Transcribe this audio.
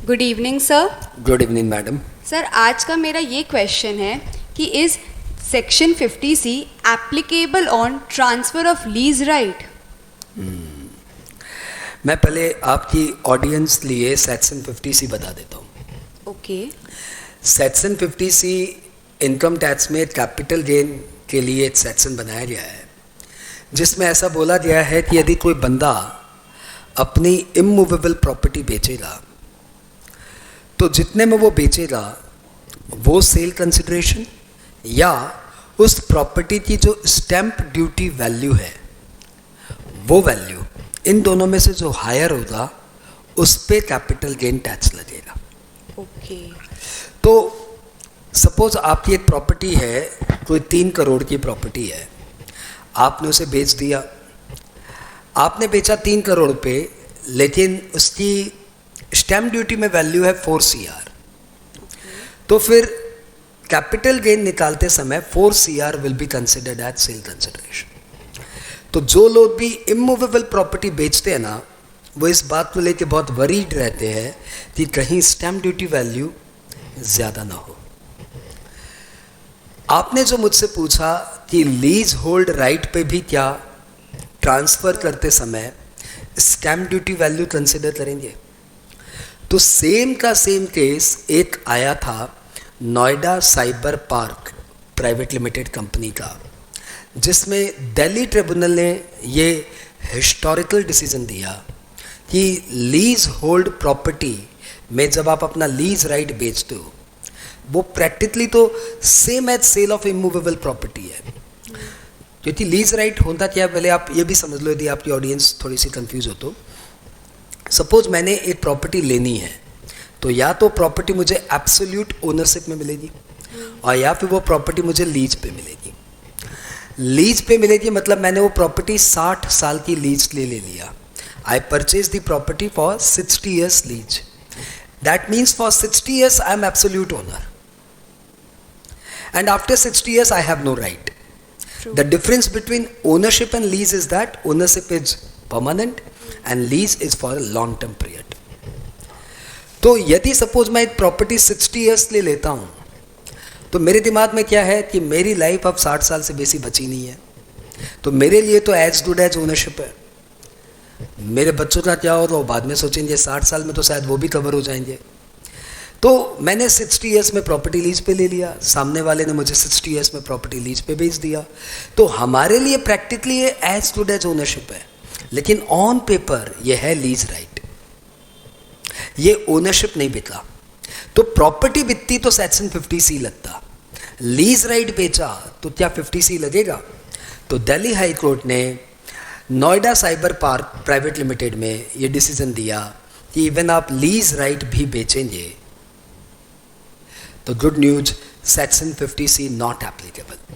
Good evening sir. Good evening madam. Sir आज का मेरा ये क्वेश्चन है कि is section 50C applicable on transfer of lease right? मैं पहले आपकी ऑडियंस लिए सेक्शन 50C बता देता हूँ। Okay. Section 50C income tax में कैपिटल गेन के लिए एक सेक्शन बनाया गया है जिसमें ऐसा बोला गया है कि यदि कोई बंदा अपनी इमूवेबल प्रॉपर्टी बेचेगा तो जितने में वो बेचेगा वो सेल कंसिडरेशन या उस प्रॉपर्टी की जो स्टैंप ड्यूटी वैल्यू है वो वैल्यू, इन दोनों में से जो हायर होगा उस पे कैपिटल गेन टैक्स लगेगा। ओके। तो सपोज आपकी एक प्रॉपर्टी है, कोई 3 करोड़ की प्रॉपर्टी है, आपने उसे बेच दिया। आपने बेचा 3 करोड़ पे, लेकिन उसकी स्टैम्प ड्यूटी में वैल्यू है 4 CR। तो फिर कैपिटल गेन निकालते समय 4 CR will be considered as sale consideration. तो जो लोग भी इमूवेबल प्रॉपर्टी बेचते हैं ना, वो इस बात को लेके बहुत वरीड रहते हैं कि कहीं स्टैम्प ड्यूटी वैल्यू ज़्यादा ना हो। आपने जो मुझसे पूछा कि लीज होल्ड राइट पे भी क्या ट्रांसफ़र करते समय स्टैम्प ड्यूटी वैल्यू कंसिडर करेंगे, तो सेम का सेम केस एक आया था Noida cyber park private limited company का, जिसमें दिल्ली ट्रिब्यूनल ने ये हिस्टोरिकल डिसीजन दिया कि लीज होल्ड प्रॉपर्टी में जब आप अपना लीज राइट बेचते हो वो प्रैक्टिकली तो same as sale of immovable property है। क्योंकि लीज राइट होता क्या, पहले आप ये भी समझ लो यदि आपकी ऑडियंस थोड़ी सी कंफ्यूज हो तो। सपोज मैंने एक प्रॉपर्टी लेनी है तो या तो प्रॉपर्टी मुझे एब्सोल्यूट ओनरशिप में मिलेगी और या फिर वो प्रॉपर्टी मुझे लीज पे मिलेगी। लीज पे मिलेगी मतलब मैंने वो प्रॉपर्टी 60 साल की लीज ले लिया। I purchase the property for 60 years lease. That means for 60 years I am absolute owner and after 60 years I have no right. True. The difference between ownership and lease is that ownership is permanent and lease is for a long term period. तो यदि suppose मैं एक property 60 years ले लेता हूँ तो मेरे दिमाग में क्या है कि मेरी लाइफ अब 60 साल से बेसी बची नहीं है, तो मेरे लिए तो एज गुड एज ओनरशिप है। मेरे बच्चों का क्या हो तो बाद में सोचेंगे 60 साल में तो शायद वो भी कवर हो जाएंगे। तो मैंने 60 years में प्रॉपर्टी लीज पे ले लिया, सामने वाले ने मुझे 60 years में प्रॉपर्टी लीज पे बेच दिया, तो हमारे लिए प्रैक्टिकली ये एज गुड एज ओनरशिप है, लेकिन ऑन पेपर ये है लीज राइट, ये ओनरशिप नहीं बिका। तो प्रॉपर्टी बिकती तो सेक्शन 50C लगता, लीज राइट बेचा तो क्या 50C लगेगा? तो दिल्ली हाई कोर्ट ने Noida cyber park private limited में ये डिसीजन दिया कि इवन आप लीज राइट भी बेचेंगे तो good news, section 50C not applicable.